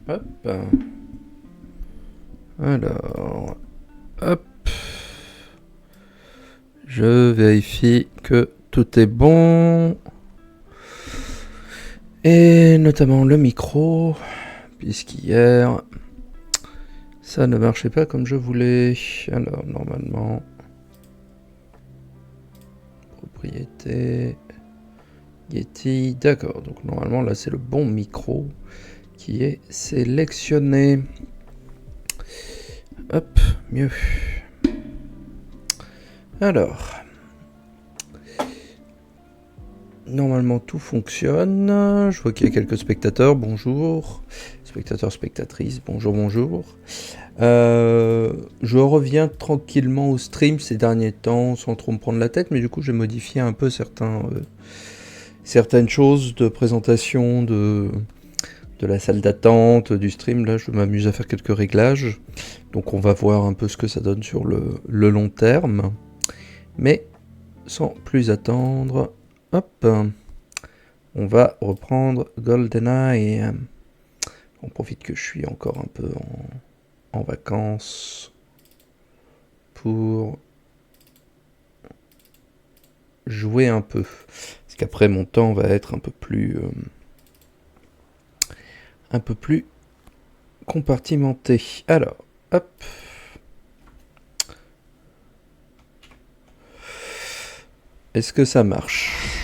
Hop. Alors, hop. Je vérifie que tout est bon. Et notamment le micro, puisqu'hier, ça ne marchait pas comme je voulais. Alors, normalement, propriété, Yeti, d'accord. Donc, normalement, là, c'est le bon micro qui est sélectionné. Hop, mieux. Alors, normalement tout fonctionne. Je vois qu'il y a quelques spectateurs. Bonjour. Spectateurs, spectatrices. Bonjour, bonjour. Je reviens tranquillement au stream ces derniers temps sans trop me prendre la tête. Mais du coup, j'ai modifié un peu certaines choses de présentation de la salle d'attente, du stream. Là, je m'amuse à faire quelques réglages. Donc, on va voir un peu ce que ça donne sur le long terme. Mais sans plus attendre, hop, on va reprendre GoldenEye. On profite que je suis encore un peu en vacances pour jouer un peu. Parce qu'après mon temps va être un peu plus compartimenté. Alors, hop. Est-ce que ça marche ?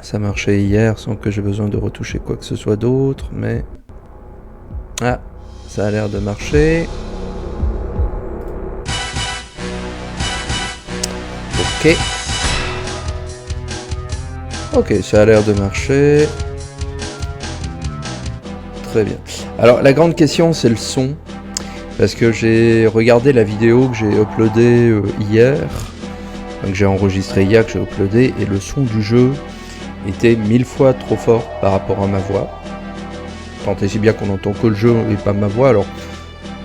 Ça marchait hier sans que j'ai besoin de retoucher quoi que ce soit d'autre, mais... Ah, ça a l'air de marcher. Ok. Ok, ça a l'air de marcher. Très bien. Alors, la grande question, c'est le son. Parce que j'ai regardé la vidéo que j'ai uploadée hier. Donc j'ai enregistré hier, que j'ai uploadé, et le son du jeu était 1000 fois trop fort par rapport à ma voix. Tant et si bien qu'on entend que le jeu et pas ma voix. Alors,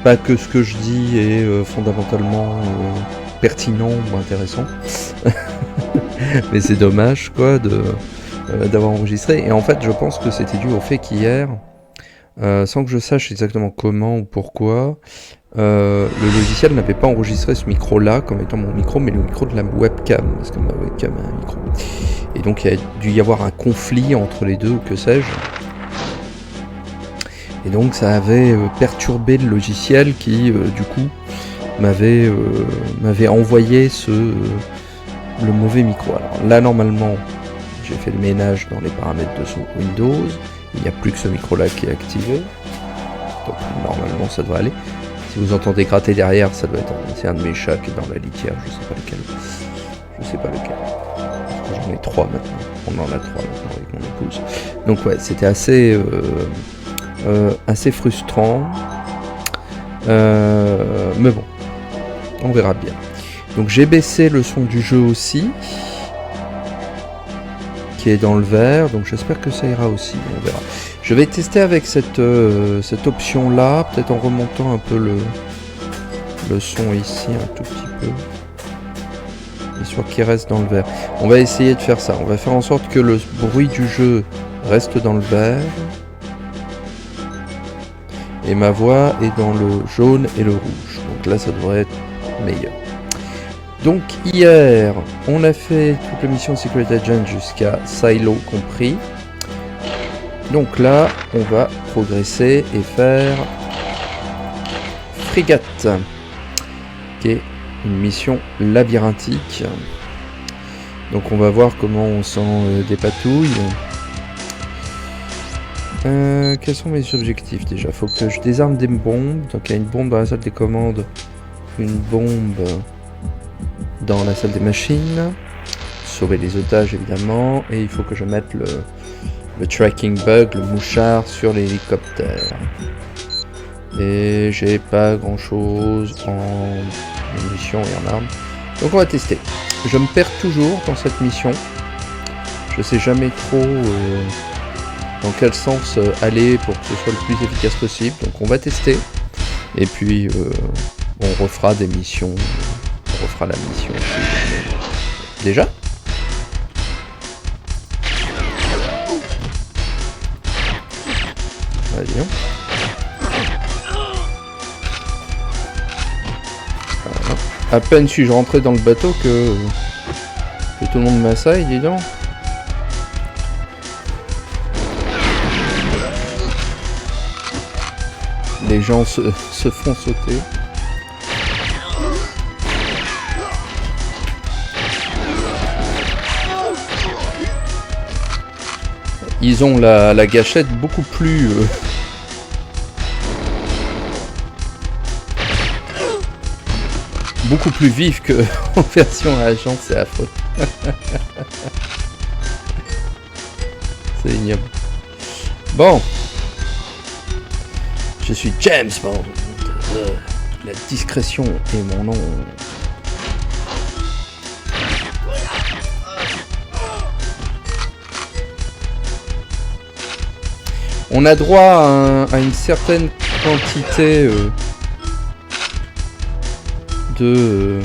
pas que ce que je dis est fondamentalement pertinent ou intéressant. Mais c'est dommage, quoi, d'avoir enregistré. Et en fait, je pense que c'était dû au fait qu'hier, sans que je sache exactement comment ou pourquoi, le logiciel n'avait pas enregistré ce micro-là comme étant mon micro, mais le micro de la webcam, parce que ma webcam a un micro. Et donc il y a dû y avoir un conflit entre les deux, ou que sais-je. Et donc ça avait perturbé le logiciel qui, du coup, m'avait envoyé le mauvais micro. Alors là, normalement, j'ai fait le ménage dans les paramètres de son Windows. Il n'y a plus que ce micro-là qui est activé. Donc normalement, ça devrait aller. Si vous entendez gratter derrière, ça doit être c'est un de mes chats qui est dans la litière, je sais pas lequel. Parce que j'en ai 3 maintenant. On en a 3 maintenant avec mon épouse. Donc ouais, c'était assez frustrant. Mais bon, on verra bien. Donc j'ai baissé le son du jeu aussi, qui est dans le vert. Donc j'espère que ça ira aussi. On verra. Je vais tester avec cette option-là, peut-être en remontant un peu le son ici, un tout petit peu. Histoire qu'il reste dans le vert. On va essayer de faire ça. On va faire en sorte que le bruit du jeu reste dans le vert. Et ma voix est dans le jaune et le rouge. Donc là, ça devrait être meilleur. Donc hier, on a fait toute la mission Secret Agent jusqu'à Silo compris. Donc là, on va progresser et faire Frégate, qui est une mission labyrinthique. Donc on va voir comment on s'en dépatouille. Quels sont mes objectifs déjà ? Faut que je désarme des bombes. Donc il y a une bombe dans la salle des commandes, une bombe dans la salle des machines. Sauver les otages évidemment. Et il faut que je mette le tracking bug, le mouchard sur l'hélicoptère. Et j'ai pas grand chose en munitions et en armes. Donc on va tester. Je me perds toujours dans cette mission. Je sais jamais trop dans quel sens aller pour que ce soit le plus efficace possible. Donc on va tester. Et puis on refera des missions. On refera la mission. Déjà ? À peine suis-je rentré dans le bateau que tout le monde m'assaille, dis donc. Les gens se font sauter. Ils ont la gâchette beaucoup plus... beaucoup plus vive que en version agent, c'est affreux. C'est ignoble. Bon. Je suis James Bond. La discrétion est mon nom. On a droit à une certaine quantité de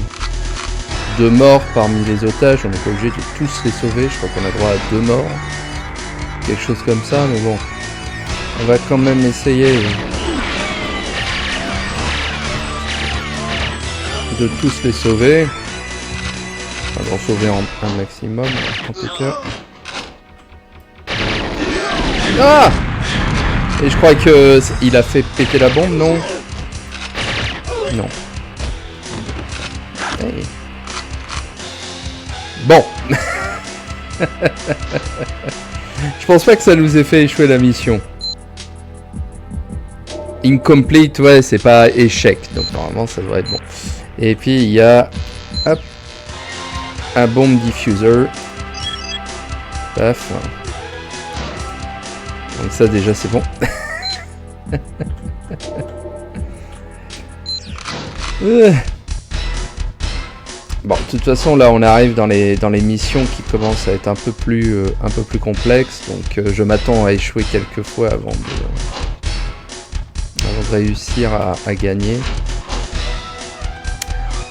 morts parmi les otages. On n'est pas obligé de tous les sauver. Je crois qu'on a droit à 2 morts. Quelque chose comme ça, mais bon. On va quand même essayer de tous les sauver. Enfin, d'en sauver un maximum, en tout cas. Ah! Et je crois que il a fait péter la bombe, non? Non. Hey. Bon. Je pense pas que ça nous ait fait échouer la mission. Incomplete, ouais, c'est pas échec. Donc normalement, ça devrait être bon. Et puis, il y a... Hop. Un bomb diffuser. Paf. Donc ça, déjà, c'est bon. Bon, de toute façon, là, on arrive dans les missions qui commencent à être un peu plus complexes. Donc, je m'attends à échouer quelques fois avant de réussir à gagner.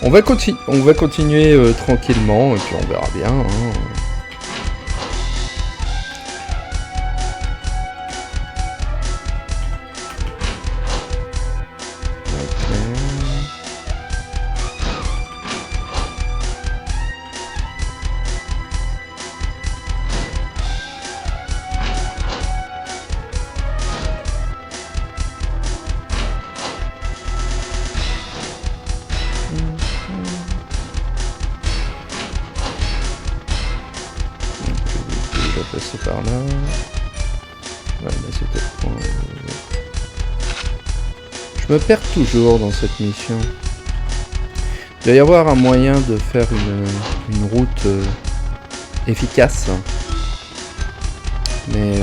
On va continuer tranquillement, et puis on verra bien. Hein. Passer par là. Ouais, mais c'était... Je me perds toujours dans cette mission. Il doit y avoir un moyen de faire une route efficace. Mais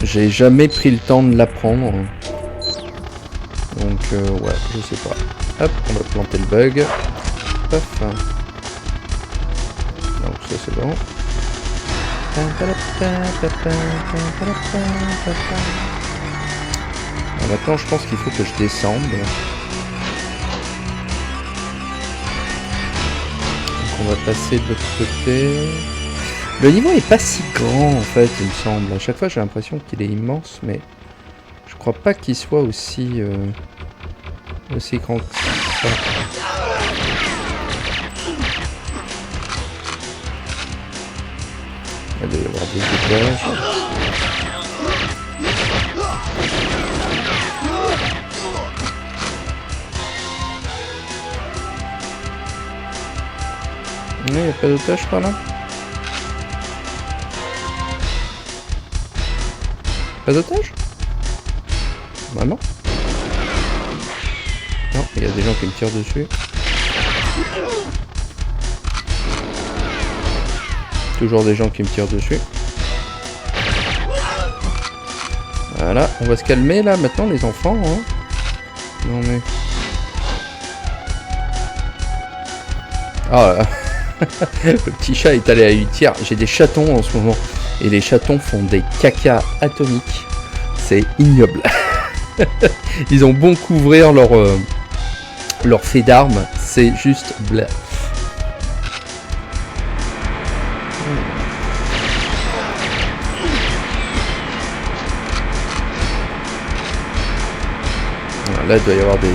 j'ai jamais pris le temps de l'apprendre. Donc ouais, je sais pas. Hop, on va planter le bug. Paf. Donc ça c'est bon. Alors maintenant je pense qu'il faut que je descende. Donc on va passer de l'autre côté. Le niveau est pas si grand en fait, il me semble. À chaque fois j'ai l'impression qu'il est immense, mais je crois pas qu'il soit aussi grand que ça. Il doit y avoir des étages. Il n'y a pas d'otage par là? Pas d'otage? Vraiment? Non, il y a des gens qui me tirent dessus. Toujours des gens qui me tirent dessus. Voilà, on va se calmer là maintenant les enfants. Hein. Non mais... Ah là. Le petit chat est allé à 8 tiers. J'ai des chatons en ce moment. Et les chatons font des caca atomiques. C'est ignoble. Ils ont bon couvrir leur fait d'armes. C'est juste bla. Là, il doit y avoir des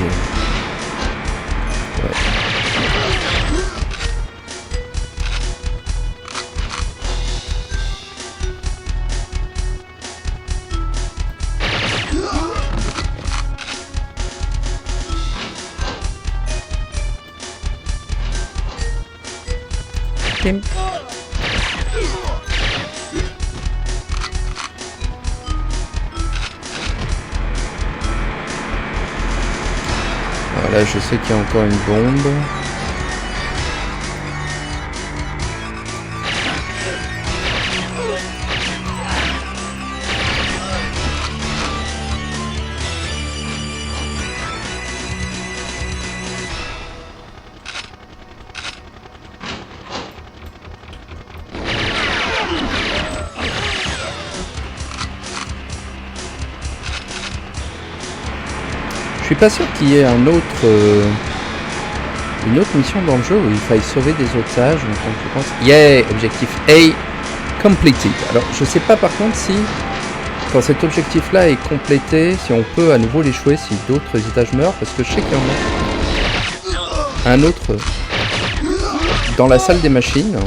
him. Voilà, je sais qu'il y a encore une bombe. Je suis pas sûr qu'il y ait une autre mission dans le jeu où il faille sauver des otages. Donc je pense. Yeah, objectif A completed. Alors je sais pas par contre si quand cet objectif là est complété, si on peut à nouveau l'échouer si d'autres otages meurent, parce que je sais qu'il y en a un autre dans la salle des machines.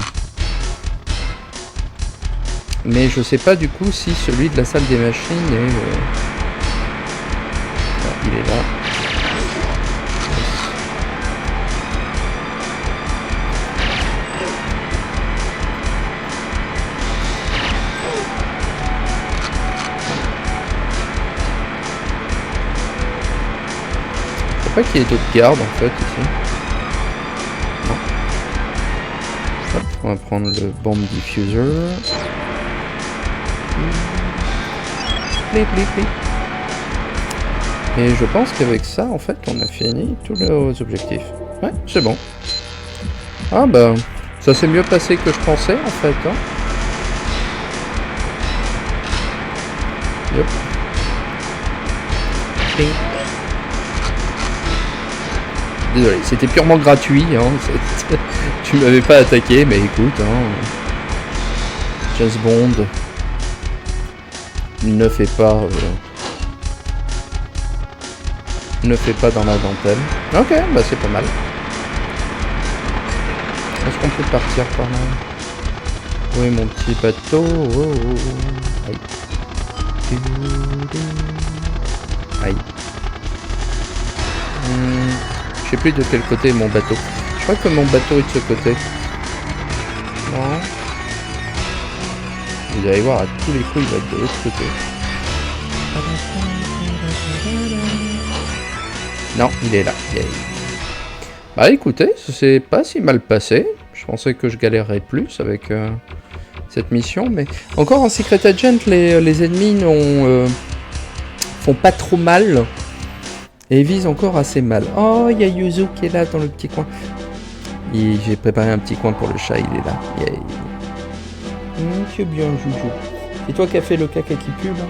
Mais je sais pas du coup si celui de la salle des machines est... il est là. Je sais pas qu'il y ait d'autres gardes en fait ici. Non. Hop, on va prendre le bomb diffuser. Plip, plip, plip. Et je pense qu'avec ça, en fait, on a fini tous nos objectifs. Ouais, c'est bon. Ah bah, ça s'est mieux passé que je pensais, en fait. Hein. Yep. Ping. Désolé, c'était purement gratuit. Hein. Tu m'avais pas attaqué, mais écoute. Hein. James Bond ne fait pas... ne fait pas dans la dentelle. Ok, bah c'est pas mal. Est-ce qu'on peut partir par là? Oui, mon petit bateau. Oh, oh, oh. Aïe. Aïe. Je sais plus de quel côté est mon bateau. Je crois que mon bateau est de ce côté. Non. Vous allez voir, à tous les coups, il va être de l'autre côté. Non, il est là. Bah écoutez, ça s'est pas si mal passé. Je pensais que je galérerais plus avec cette mission, mais encore en Secret Agent, les ennemis font pas trop mal et visent encore assez mal. Oh, il y a Yuzu qui est là dans le petit coin. J'ai préparé un petit coin pour le chat, il est là. C'est bien, Joujou. C'est toi qui as fait le caca qui pue, là?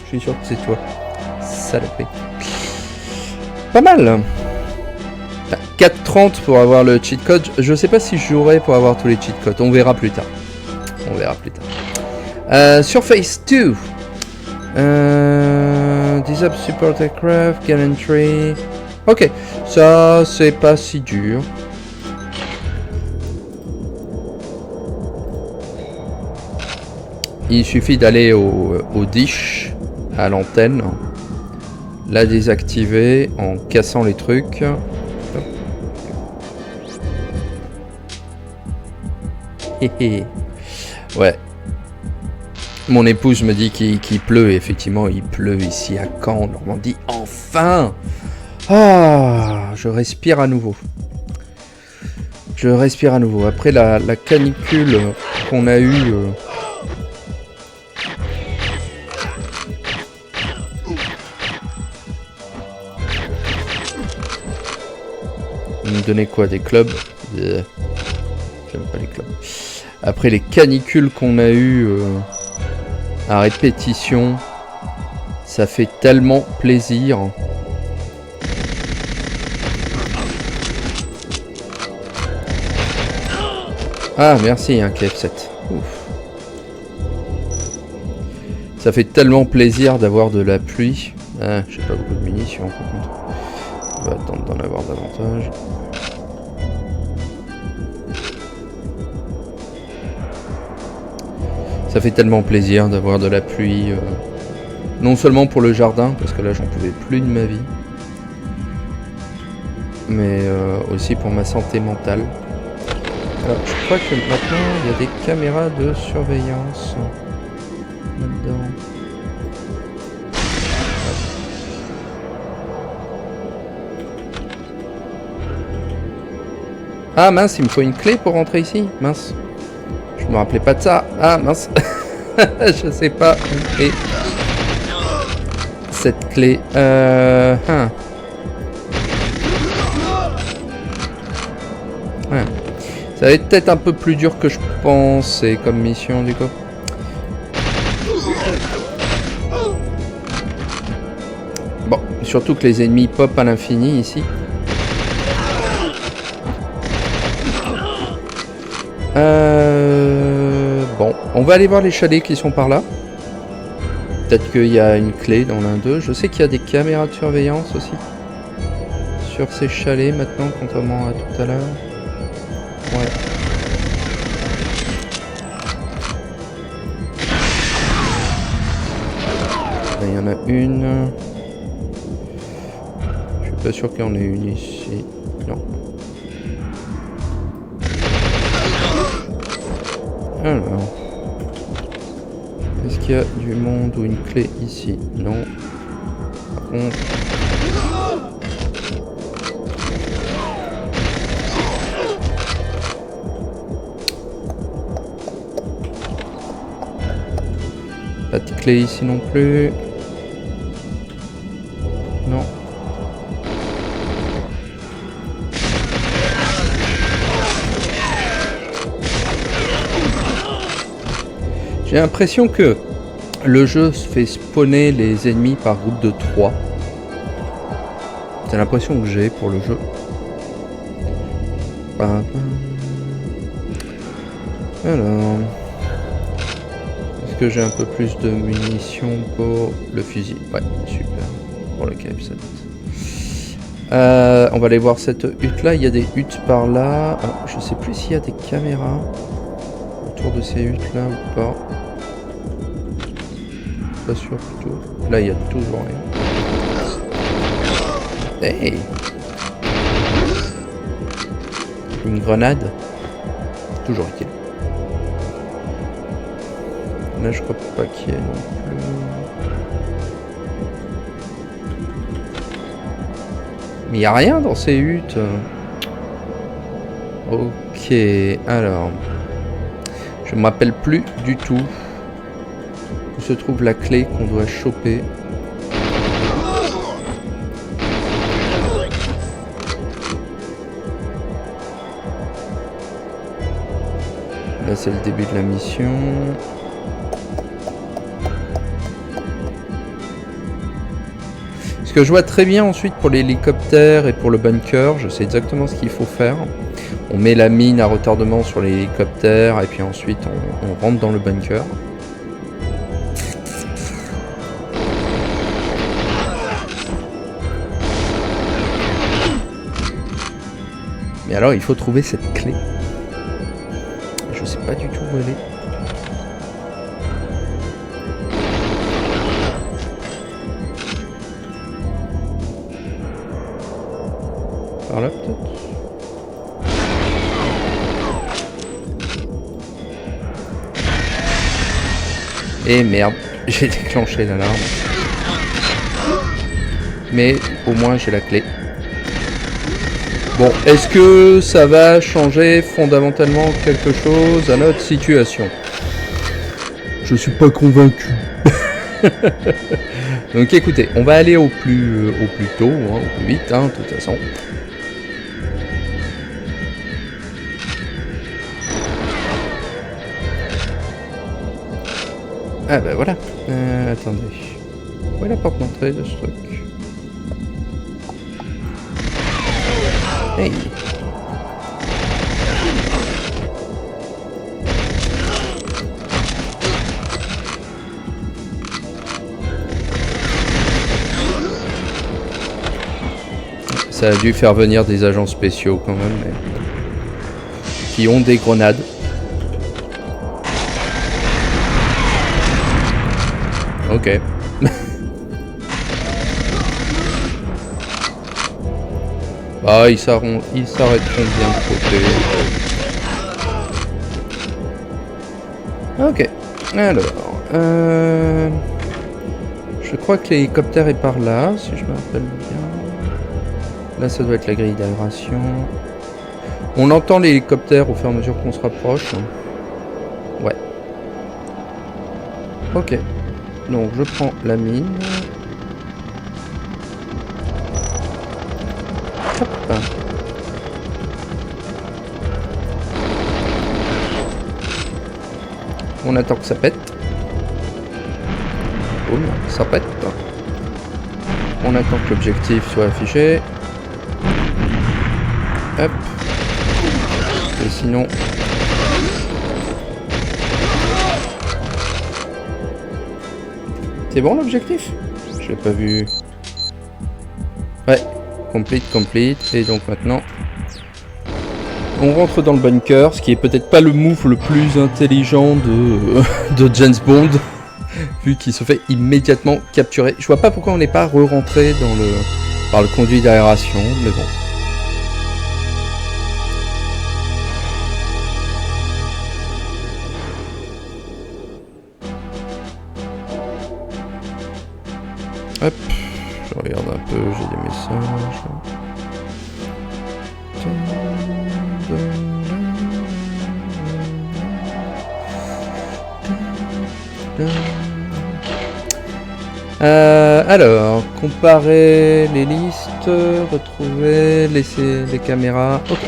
Je suis sûr que c'est toi. Saloperie. Pas mal. 4,30 pour avoir le cheat code. Je sais pas si je jouerai pour avoir tous les cheat codes. On verra plus tard. On verra plus tard. Surface 2. Disable support aircraft, gallantry. Ok, ça c'est pas si dur. Il suffit d'aller au dish, à l'antenne, la désactiver en cassant les trucs. Ouais. Mon épouse me dit qu'il pleut, et effectivement il pleut ici à Caen, en Normandie. Enfin! Ah, je respire à nouveau. Je respire à nouveau. Après la canicule qu'on a eue... Vous me donnez quoi, des clubs? J'aime pas les clubs. Après les canicules qu'on a eues à répétition, ça fait tellement plaisir. Ah merci, un KF7. Ouf. Ça fait tellement plaisir d'avoir de la pluie. Ah, j'ai pas beaucoup de munitions par contre. On va attendre d'en avoir davantage. Ça fait tellement plaisir d'avoir de la pluie. Non seulement pour le jardin, parce que là j'en pouvais plus de ma vie. Mais aussi pour ma santé mentale. Alors, je crois que maintenant, il y a des caméras de surveillance là-dedans. Ah mince, il me faut une clé pour rentrer ici. Mince. Je me rappelais pas de ça. Ah mince. Je sais pas où est cette clé. Ouais. Ça va être peut-être un peu plus dur que je pensais comme mission du coup. Bon, surtout que les ennemis pop à l'infini ici. Bon, on va aller voir les chalets qui sont par là. Peut-être qu'il y a une clé dans l'un d'eux. Je sais qu'il y a des caméras de surveillance aussi. Sur ces chalets maintenant, contrairement à tout à l'heure. Ouais. Là, il y en a une. Je suis pas sûr qu'il y en ait une ici. Non. Alors. Est-ce qu'il y a du monde ou une clé ici? Non. Par contre... Pas de clé ici non plus. Non. J'ai l'impression que le jeu se fait spawner les ennemis par groupe de 3. C'est l'impression que j'ai pour le jeu. Alors... Est-ce que j'ai un peu plus de munitions pour le fusil? Ouais, super. Pour le KF7. On va aller voir cette hutte là. Il y a des huttes par là. Ah, je sais plus s'il y a des caméras autour de ces huttes là ou pas. Pas sûr du tout. Là, il y a toujours rien. Hey! Une grenade. Toujours utile. Là, je crois pas qu'il y ait non plus. Mais il n'y a rien dans ces huttes. Ok, alors. Je me rappelle plus du tout où se trouve la clé qu'on doit choper. Là, c'est le début de la mission. Ce que je vois très bien ensuite pour l'hélicoptère et pour le bunker, je sais exactement ce qu'il faut faire. On met la mine à retardement sur l'hélicoptère et puis ensuite on rentre dans le bunker. Mais alors il faut trouver cette clé. Je sais pas du tout où elle est. Par là peut-être. Et merde, j'ai déclenché l'alarme. Mais au moins j'ai la clé. Bon, est-ce que ça va changer fondamentalement quelque chose à notre situation? Je suis pas convaincu. Donc écoutez, on va aller au plus tôt, hein, au plus vite, hein, de toute façon. Ah bah voilà. Attendez. Où est la porte d'entrée de ce truc? Hey. Ça a dû faire venir des agents spéciaux quand même, mais... qui ont des grenades. Ok. Ah, ils s'arrêteront bien de côté. Ok. Alors... je crois que l'hélicoptère est par là, si je me rappelle bien. Là, ça doit être la grille d'aération. On entend l'hélicoptère au fur et à mesure qu'on se rapproche. Ouais. Ok. Donc, je prends la mine. Hop. On attend que ça pète. Boum, ça pète. On attend que l'objectif soit affiché. Hop. Et sinon... C'est bon l'objectif? Je l'ai pas vu. Ouais. Complete. Et donc maintenant... On rentre dans le bunker, ce qui est peut-être pas le move le plus intelligent de James Bond, vu qu'il se fait immédiatement capturer. Je vois pas pourquoi on n'est pas re-rentré dans par le conduit d'aération, mais bon. Hop, je regarde un peu, j'ai des messages. Alors, comparer les listes, retrouver, laisser les caméras. Ok.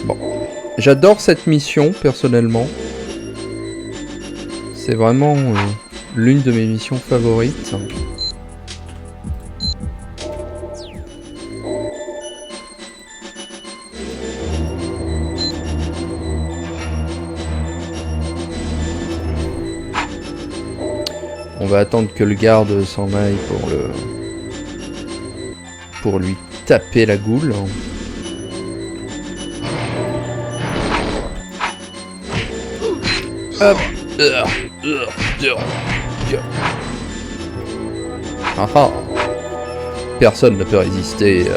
Bon, j'adore cette mission personnellement. C'est vraiment l'une de mes missions favorites. On va attendre que le garde s'en aille pour lui taper la goule. Hop. Ah. Personne ne peut résister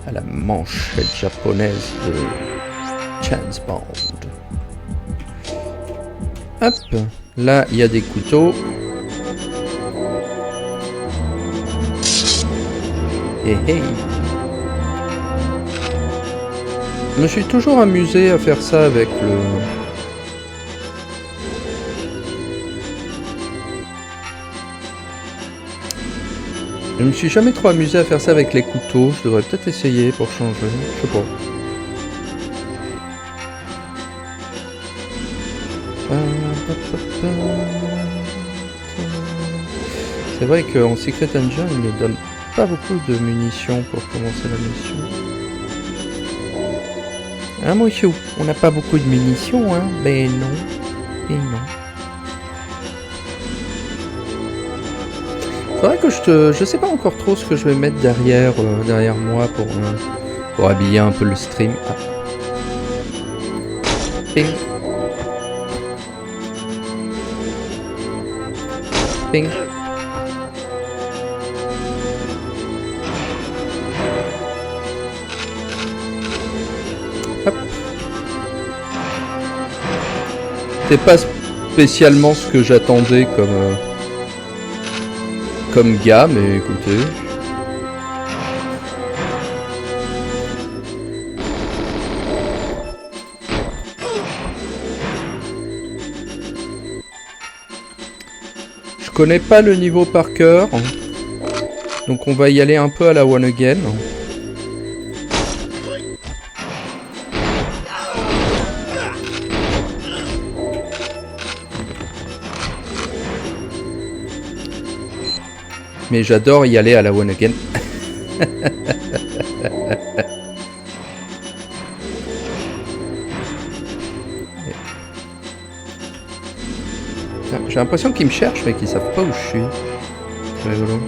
à la manchette japonaise de James Bond. Hop. Là, il y a des couteaux. Hey. Je me suis toujours amusé à faire ça avec le... Je me suis jamais trop amusé à faire ça avec les couteaux. Je devrais peut-être essayer pour changer. Je sais pas. C'est vrai qu'en Secret Engine, il ne donne pas beaucoup de munitions pour commencer la mission. Hein, monsieur, on n'a pas beaucoup de munitions, hein? Ben non. Et non. Faudrait que je sais pas encore trop ce que je vais mettre derrière moi pour habiller un peu le stream. Ah. Ping. Ping. Hop. C'est pas spécialement ce que j'attendais comme gars, mais écoutez. Je connais pas le niveau par cœur, donc on va y aller un peu à la one again. Mais j'adore y aller à la one again. J'ai l'impression qu'ils me cherchent mais qu'ils savent pas où je suis. C'est rigolo.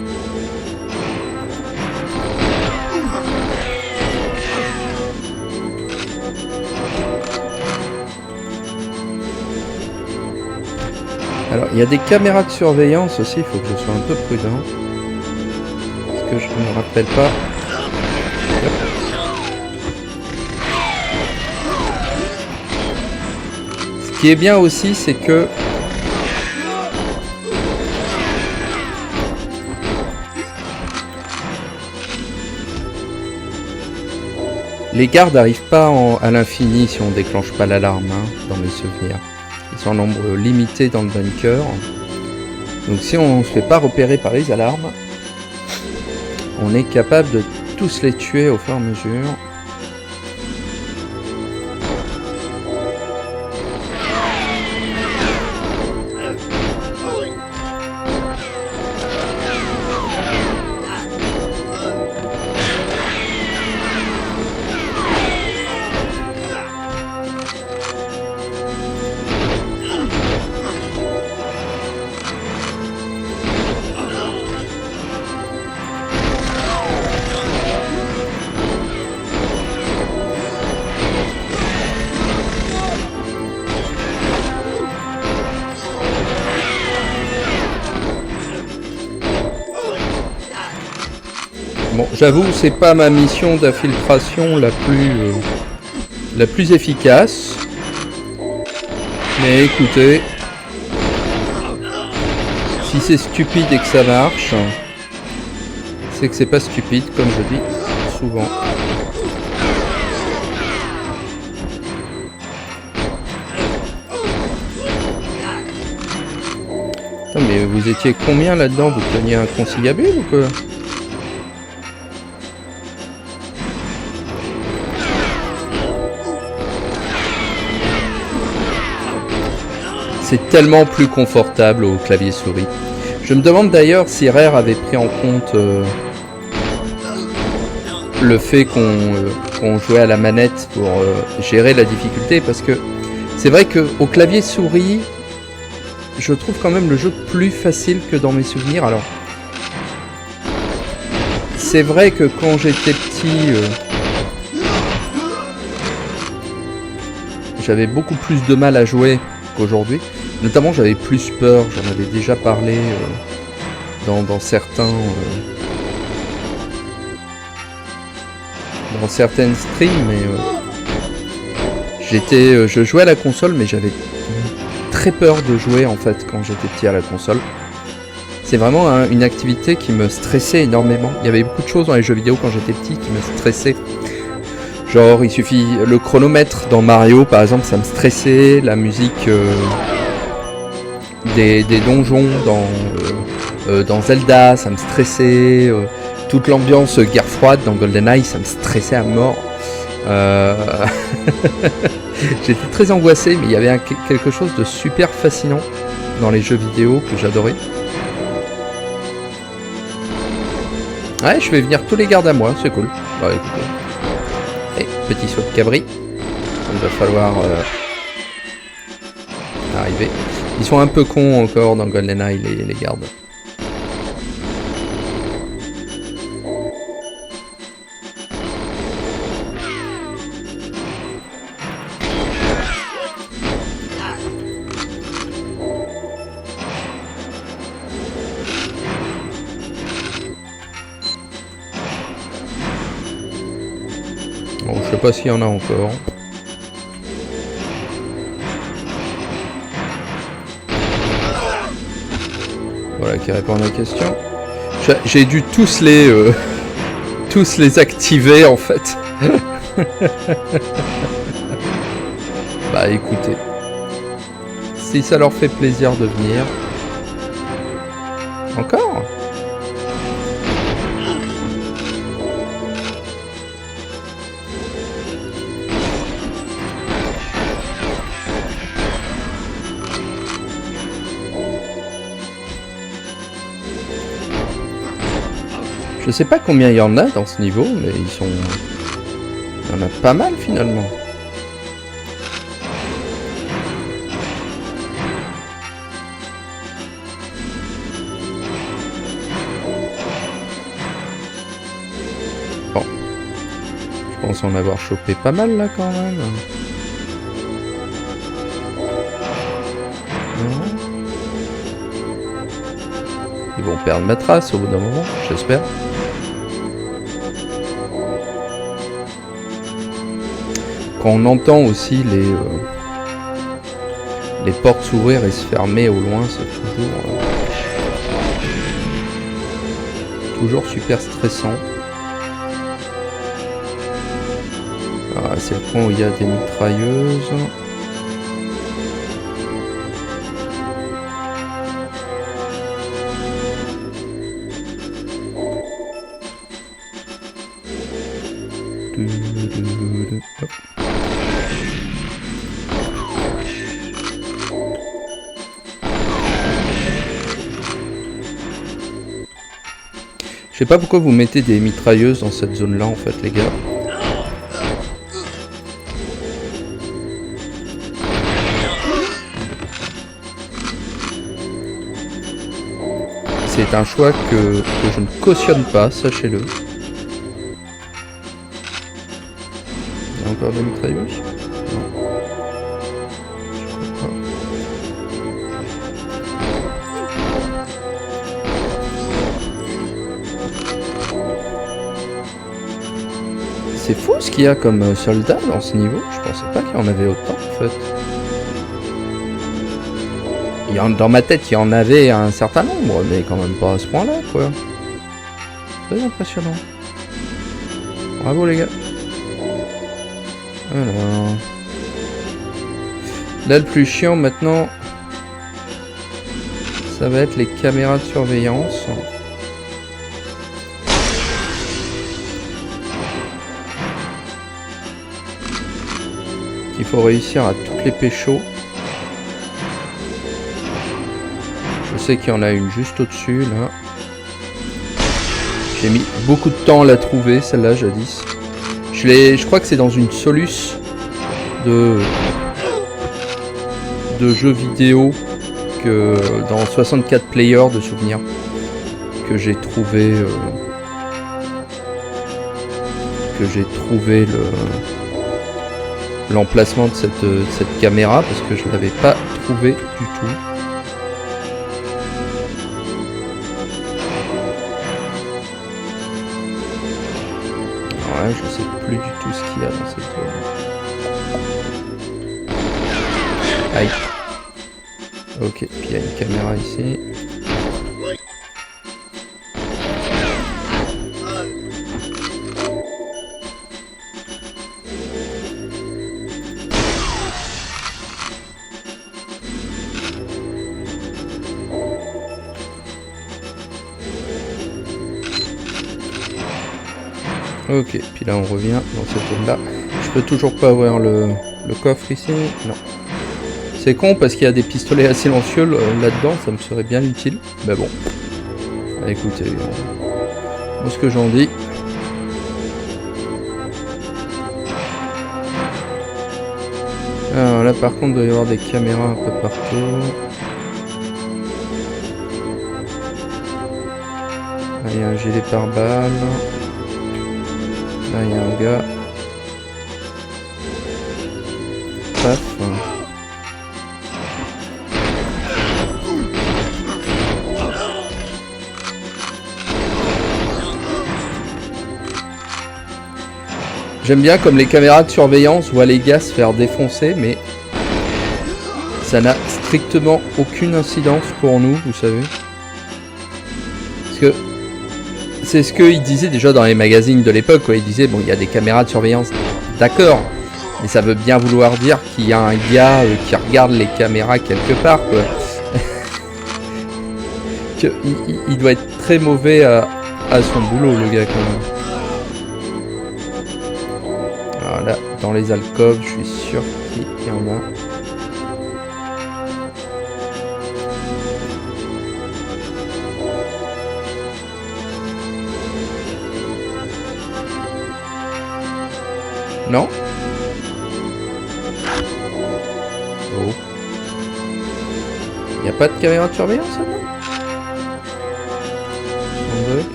Alors il y a des caméras de surveillance aussi, il faut que je sois un peu prudent. Parce que je ne me rappelle pas. Ce qui est bien aussi, c'est que les gardes n'arrivent pas à l'infini si on déclenche pas l'alarme, hein, dans mes souvenirs. Ils sont en nombre limité dans le bunker. Donc si on ne se fait pas repérer par les alarmes, on est capable de tous les tuer au fur et à mesure. Bon, j'avoue, c'est pas ma mission d'infiltration la plus efficace. Mais écoutez, si c'est stupide et que ça marche, c'est que c'est pas stupide, comme je dis souvent. Attends, mais vous étiez combien là-dedans? Vous teniez un conciliabule ou quoi? C'est tellement plus confortable au clavier souris. Je me demande d'ailleurs si Rare avait pris en compte le fait qu'on jouait à la manette pour gérer la difficulté, parce que c'est vrai qu'au clavier souris, je trouve quand même le jeu plus facile que dans mes souvenirs. Alors, c'est vrai que quand j'étais petit, j'avais beaucoup plus de mal à jouer qu'aujourd'hui. Notamment, j'avais plus peur, j'en avais déjà parlé dans certains dans certaines streams, mais je jouais à la console, mais j'avais très peur de jouer en fait quand j'étais petit à la console. C'est vraiment une activité qui me stressait énormément. Il y avait beaucoup de choses dans les jeux vidéo quand j'étais petit qui me stressaient. Genre, il suffit le chronomètre dans Mario, par exemple, ça me stressait. La musique des donjons dans Zelda, ça me stressait. Toute l'ambiance guerre froide dans GoldenEye, ça me stressait à mort. J'étais très angoissé, mais il y avait quelque chose de super fascinant dans les jeux vidéo que j'adorais. Ouais, je fais venir tous les gardes à moi, c'est cool. Bah écoutez. Hey, petit saut de cabri. Il va falloir arriver. Ils sont un peu cons encore dans GoldenEye, les gardes. Bon, je sais pas s'il y en a encore. Voilà qui répond à la question. J'ai dû tous les activer en fait. Bah écoutez, si ça leur fait plaisir de venir. Encore ? Je sais pas combien il y en a dans ce niveau, mais il y en a pas mal finalement. Bon. Je pense en avoir chopé pas mal là quand même. Ils vont perdre ma trace au bout d'un moment, j'espère. Quand on entend aussi les portes s'ouvrir et se fermer au loin, c'est toujours super stressant. C'est le point où il y a des mitrailleuses. Je sais pas pourquoi vous mettez des mitrailleuses dans cette zone là en fait les gars. C'est un choix que je ne cautionne pas, sachez-le. Il y a encore des mitrailleuses? Non. Je crois pas. C'est fou ce qu'il y a comme soldats dans ce niveau. Je pensais pas qu'il y en avait autant en fait. Dans ma tête, il y en avait un certain nombre, mais quand même pas à ce point-là, quoi. Très impressionnant. Bravo, les gars. Alors... Là, le plus chiant, maintenant, ça va être les caméras de surveillance. Il faut réussir à toutes les pécho. Je sais qu'il y en a une juste au-dessus, là. J'ai mis beaucoup de temps à la trouver, celle-là, jadis. Je crois que c'est dans une soluce de jeux vidéo que dans 64 players de souvenirs que j'ai trouvé l'emplacement de cette caméra parce que je ne l'avais pas trouvé du tout. Ouais, je sais plus du tout ce qu'il y a dans cette zone. Aïe. Ok, puis il y a une caméra ici. Ok, puis là on revient dans cette zone là. Je peux toujours pas avoir le coffre ici. Non. C'est con parce qu'il y a des pistolets à silencieux là-dedans, ça me serait bien utile. Mais bon. Écoutez, moi ce que j'en dis. Alors là par contre il doit y avoir des caméras un peu partout. Là il y a un gilet pare-balles. Là il y a un gars. Paf. J'aime bien comme les caméras de surveillance voient les gars se faire défoncer, mais ça n'a strictement aucune incidence pour nous, vous savez. Parce que c'est ce qu'ils disaient déjà dans les magazines de l'époque, quoi. Ils disaient, bon, il y a des caméras de surveillance, d'accord, mais ça veut bien vouloir dire qu'il y a un gars qui regarde les caméras quelque part, quoi. il doit être très mauvais à son boulot, le gars, quand même. Là, dans les alcôves, je suis sûr qu'il y en a. Non? Oh. Il n'y a pas de caméra de surveillance, là?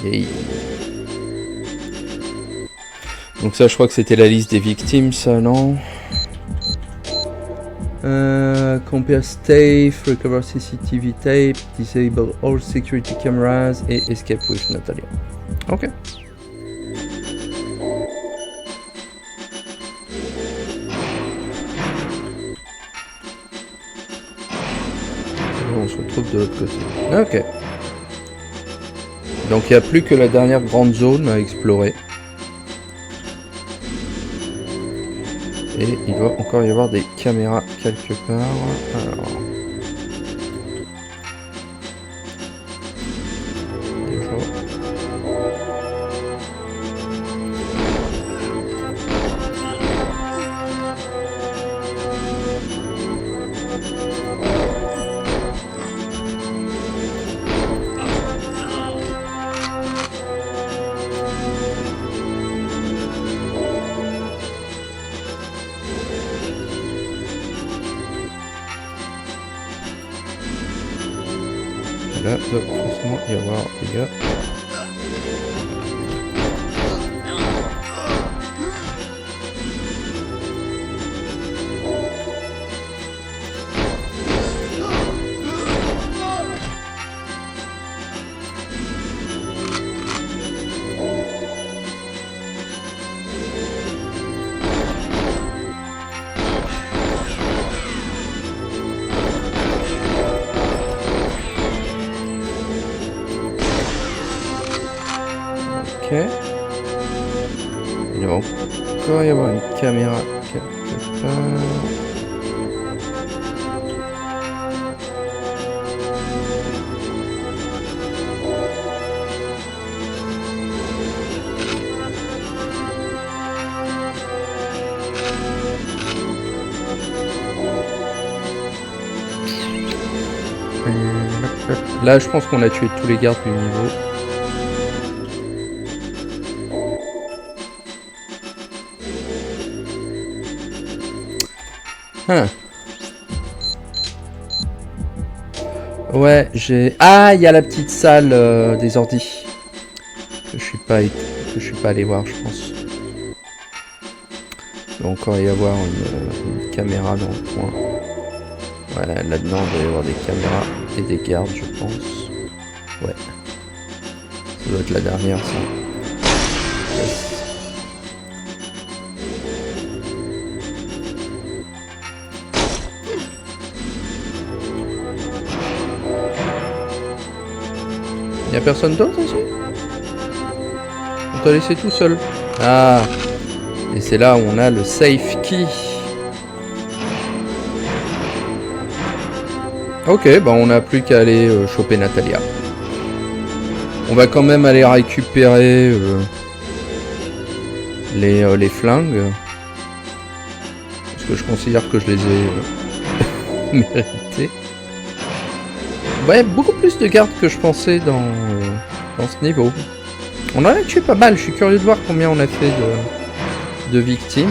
Yay. Donc ça je crois que c'était la liste des victimes, ça, non? Compare safe, recover CCTV tape, disable all security cameras et escape with Natalia. Ok. de l'autre côté. Ok. Donc il n'y a plus que la dernière grande zone à explorer. Et il doit encore y avoir des caméras quelque part. Alors... Là, il doit forcément y avoir des gars. Ok. Il va encore y avoir une caméra quelque part. Là, je pense qu'on a tué tous les gardes du niveau. Ouais, j'ai... Ah, il y a la petite salle des ordis. Que je suis pas allé voir, je pense. Il doit encore y avoir une caméra dans le coin. Ouais, là-dedans, il doit y avoir des caméras et des gardes, je pense. Ouais. Ça doit être la dernière, ça. Yes. Y'a personne d'autre ici? On t'a laissé tout seul. Ah. Et c'est là où on a le safe key. Ok, bah on n'a plus qu'à aller choper Natalia. On va quand même aller récupérer les flingues. Parce que je considère que je les ai mérités. Ouais, beaucoup plus de gardes que je pensais dans ce niveau. On en a tué pas mal, je suis curieux de voir combien on a fait de victimes.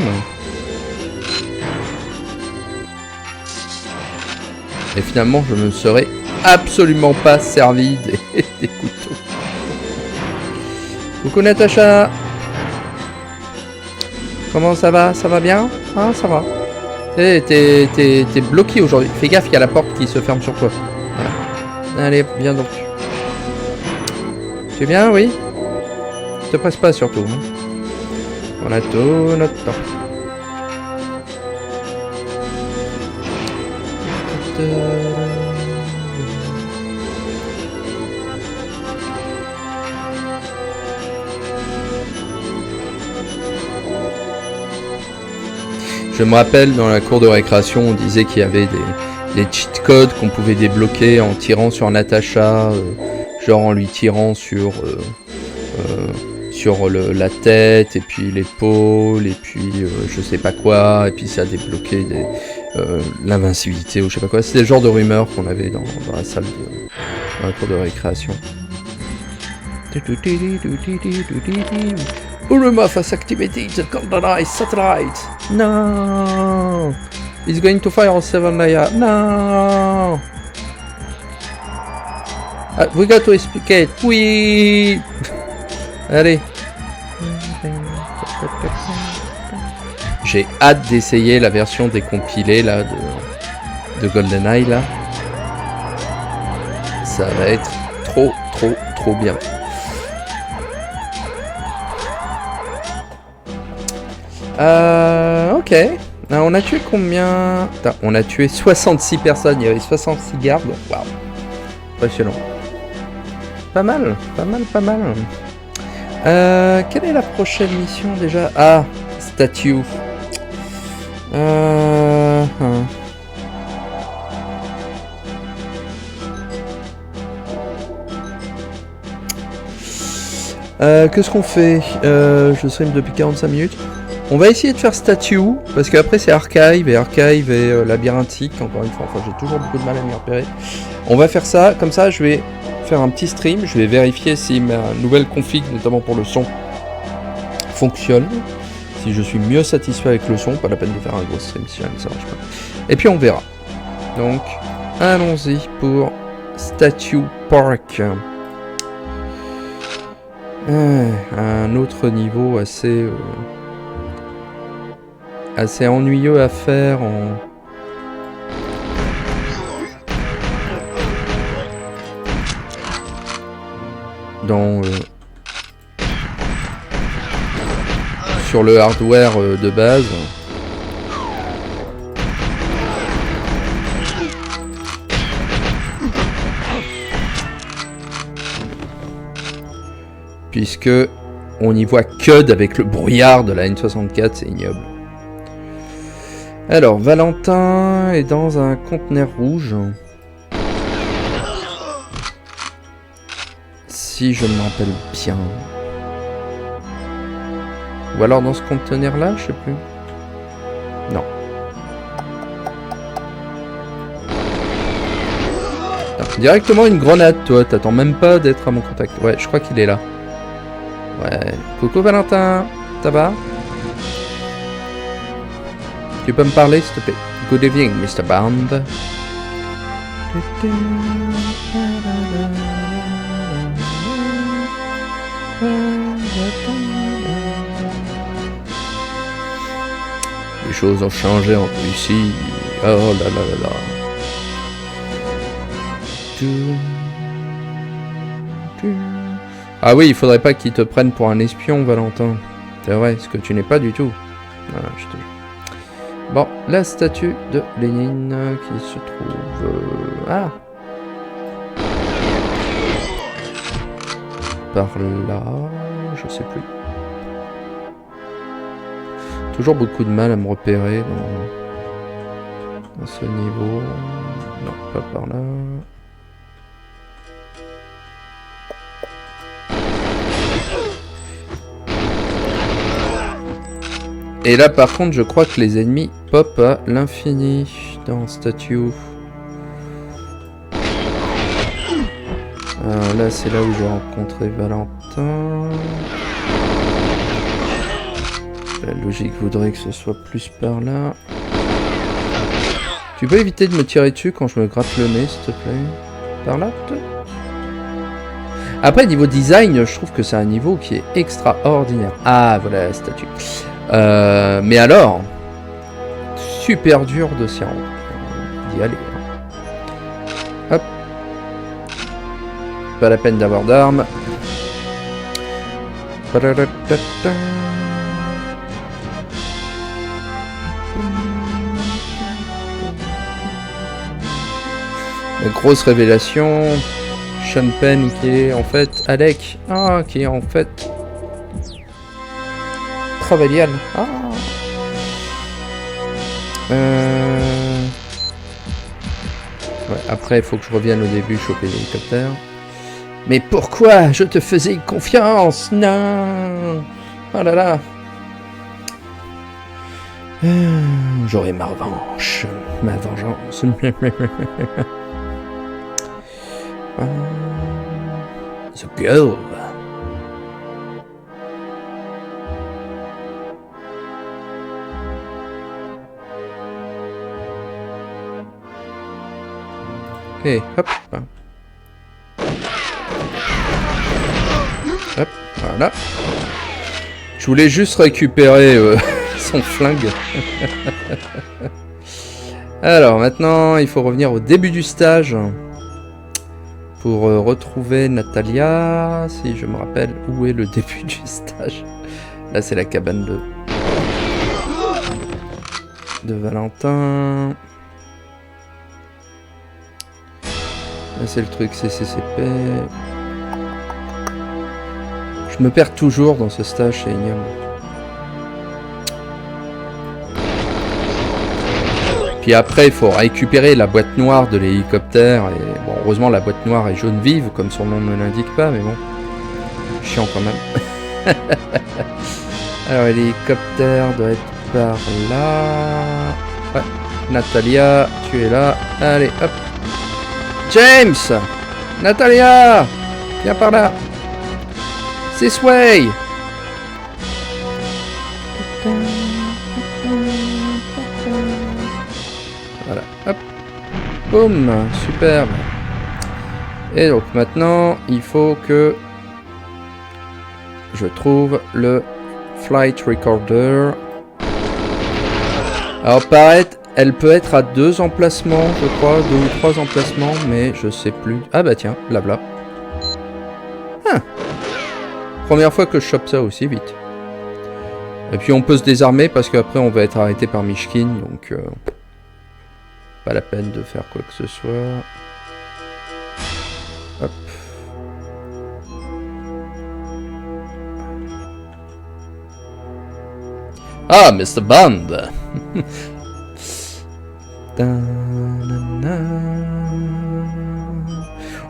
Et finalement, je me serais absolument pas servi des couteaux. Coucou Natacha. Comment ça va? Ça va bien? Ah, ça va. T'es bloqué aujourd'hui. Fais gaffe, il y a la porte qui se ferme sur toi. Voilà. Allez, viens donc. Tu viens? Oui? Te presse pas surtout. Hein. On a tout notre temps. Je me rappelle dans la cour de récréation, on disait qu'il y avait des cheat codes qu'on pouvait débloquer en tirant sur Natacha, genre en lui tirant sur la tête et puis l'épaule et puis je sais pas quoi, et puis ça débloquait l'invincibilité ou je sais pas quoi. C'était le genre de rumeur qu'on avait dans la salle dans la cour de récréation. Urumaf has activated the Golden satellite. No, it's going to fire on 7 layer. No, we got to escape. Oui. Allez. J'ai hâte d'essayer la version décompilée là de GoldenEye là. Ça va être trop bien. Ok. On a tué combien? Attends, on a tué 66 personnes. Il y avait 66 gardes. Waouh. Impressionnant. Pas mal, pas mal, pas mal. Quelle est la prochaine mission déjà? Ah, statue. Qu'est-ce qu'on fait? Je stream depuis 45 minutes. On va essayer de faire statue, parce qu'après c'est archive, et archive est labyrinthique, encore une fois, enfin j'ai toujours beaucoup de mal à m'y repérer. On va faire ça, comme ça je vais faire un petit stream, je vais vérifier si ma nouvelle config, notamment pour le son, fonctionne. Si je suis mieux satisfait avec le son, pas la peine de faire un gros stream si jamais ça marche pas. Et puis on verra. Donc, allons-y pour Statue Park. Un autre niveau assez ennuyeux à faire sur le hardware de base. Puisque on y voit que avec le brouillard de la N64, c'est ignoble. Alors, Valentin est dans un conteneur rouge. Si je me rappelle bien. Ou alors dans ce conteneur-là, je sais plus. Non. Directement une grenade, toi. T'attends même pas d'être à mon contact. Ouais, je crois qu'il est là. Ouais. Coucou Valentin. Ça va? Tu peux me parler, s'il te plaît? Good evening, Mr. Bond. Les choses ont changé entre ici. Oh là là là là. Ah oui, il faudrait pas qu'ils te prennent pour un espion, Valentin. C'est vrai, ce que tu n'es pas du tout. Voilà, je te jure. Bon, la statue de Lénine qui se trouve... Ah, par là... Je sais plus. Toujours beaucoup de mal à me repérer dans ce niveau. Non, pas par là. Et là par contre je crois que les ennemis pop à l'infini dans Statue. Alors là c'est là où j'ai rencontré Valentin. La logique voudrait que ce soit plus par là. Tu peux éviter de me tirer dessus quand je me gratte le nez s'il te plaît? Par là peut-être? Après niveau design je trouve que c'est un niveau qui est extraordinaire. Ah voilà la statue. Mais alors, super dur de s'y rendre, d'y aller. Hop. Pas la peine d'avoir d'armes. La grosse révélation. Sean Penn qui est en fait Alec. Ah, qui est en fait... Trevelyan. Ah. Ouais, après, il faut que je revienne au début, choper l'hélicoptère. Mais pourquoi je te faisais confiance? Non. Oh là là. J'aurai ma revanche. Ma vengeance. The girl. Et hop. Hop, voilà. Je voulais juste récupérer son flingue. Alors maintenant, il faut revenir au début du stage. Pour retrouver Natalia. Si je me rappelle où est le début du stage. Là c'est la cabane de Valentin. Là, c'est le truc, CCCP. Je me perds toujours dans ce stage, c'est ignoble. Puis après, il faut récupérer la boîte noire de l'hélicoptère. Et bon, heureusement, la boîte noire est jaune vive, comme son nom ne l'indique pas, mais bon. Chiant quand même. Alors, l'hélicoptère doit être par là. Ouais. Natalia, tu es là. Allez, hop. James! Natalia! Viens par là. This way! Voilà, hop. Boum, superbe. Et donc maintenant, il faut que je trouve le flight recorder. Alors paraît, elle peut être à 2 emplacements, je crois, 2 ou 3 emplacements, mais je sais plus. Ah bah tiens, blabla. Ah. Première fois que je chope ça aussi vite. Et puis on peut se désarmer parce qu'après on va être arrêté par Mishkin, donc pas la peine de faire quoi que ce soit. Hop. Ah, Mr. Bond.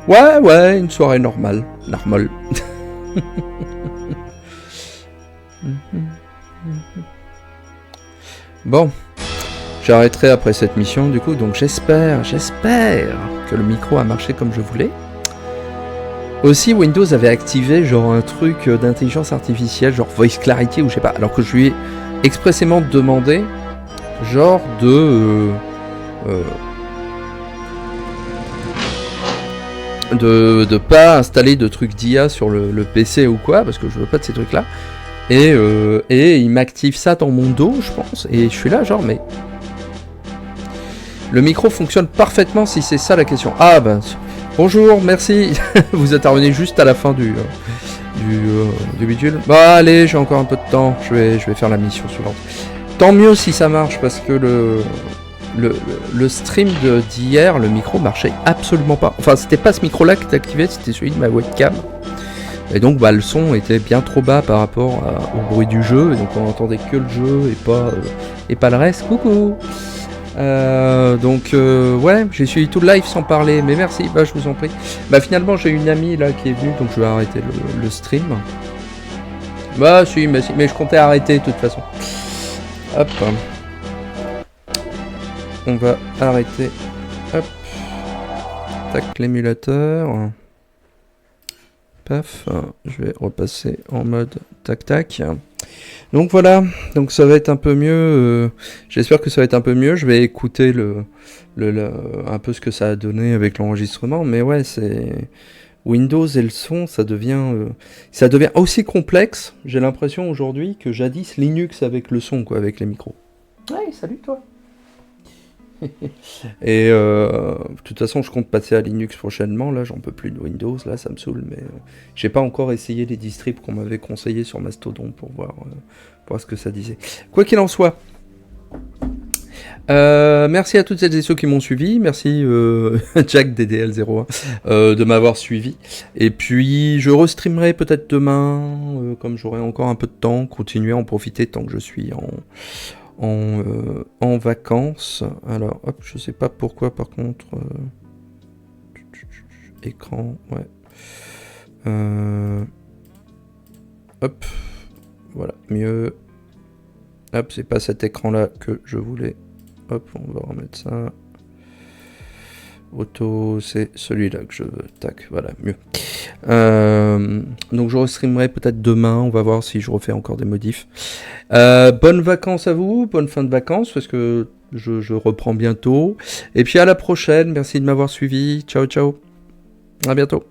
Ouais, une soirée normale. Normal. Bon, j'arrêterai après cette mission du coup, donc j'espère que le micro a marché comme je voulais. Aussi, Windows avait activé genre un truc d'intelligence artificielle, genre Voice Clarity ou je sais pas, alors que je lui ai expressément demandé genre de pas installer de trucs d'IA sur le PC ou quoi, parce que je veux pas de ces trucs là. Et il m'active ça dans mon dos, je pense. Et je suis là, genre, mais... Le micro fonctionne parfaitement si c'est ça la question. Ah, ben... Bonjour, merci. Vous intervenez juste à la fin du bidule. Bah, allez, j'ai encore un peu de temps. Je vais faire la mission suivante. Tant mieux si ça marche, parce que le stream d'hier, le micro marchait absolument pas. Enfin, c'était pas ce micro-là qui était activé, c'était celui de ma webcam. Et donc bah, le son était bien trop bas par rapport au bruit du jeu, et donc on entendait que le jeu et pas le reste. Coucou. Ouais, j'ai suivi tout le live sans parler, mais merci, bah je vous en prie. Bah finalement j'ai une amie là qui est venue, donc je vais arrêter le stream. Bah si, mais je comptais arrêter de toute façon. Hop. On va arrêter. Hop. Tac, l'émulateur. Paf, je vais repasser en mode tac. Donc voilà, donc ça va être un peu mieux. J'espère que ça va être un peu mieux. Je vais écouter un peu ce que ça a donné avec l'enregistrement. Mais ouais, c'est Windows et le son, ça devient aussi complexe. J'ai l'impression aujourd'hui que jadis Linux avec le son, quoi, avec les micros. Ouais, salut toi. Et de toute façon je compte passer à Linux prochainement, là j'en peux plus de Windows, là ça me saoule, mais j'ai pas encore essayé les distribs qu'on m'avait conseillé sur Mastodon pour voir ce que ça disait. Quoi qu'il en soit, merci à toutes celles et ceux qui m'ont suivi, merci Jack DDL01 de m'avoir suivi, et puis je restreamerai peut-être demain, comme j'aurai encore un peu de temps, continuer à en profiter tant que je suis en vacances. Alors hop, je sais pas pourquoi par contre écran, ouais, hop, voilà, mieux, hop, c'est pas cet écran là que je voulais, hop, on va remettre ça, auto, c'est celui-là que je veux, tac, voilà, mieux. Donc je restreamerai peut-être demain, on va voir si je refais encore des modifs. Bonnes vacances à vous, bonne fin de vacances, parce que je reprends bientôt. Et puis à la prochaine, merci de m'avoir suivi, ciao, à bientôt.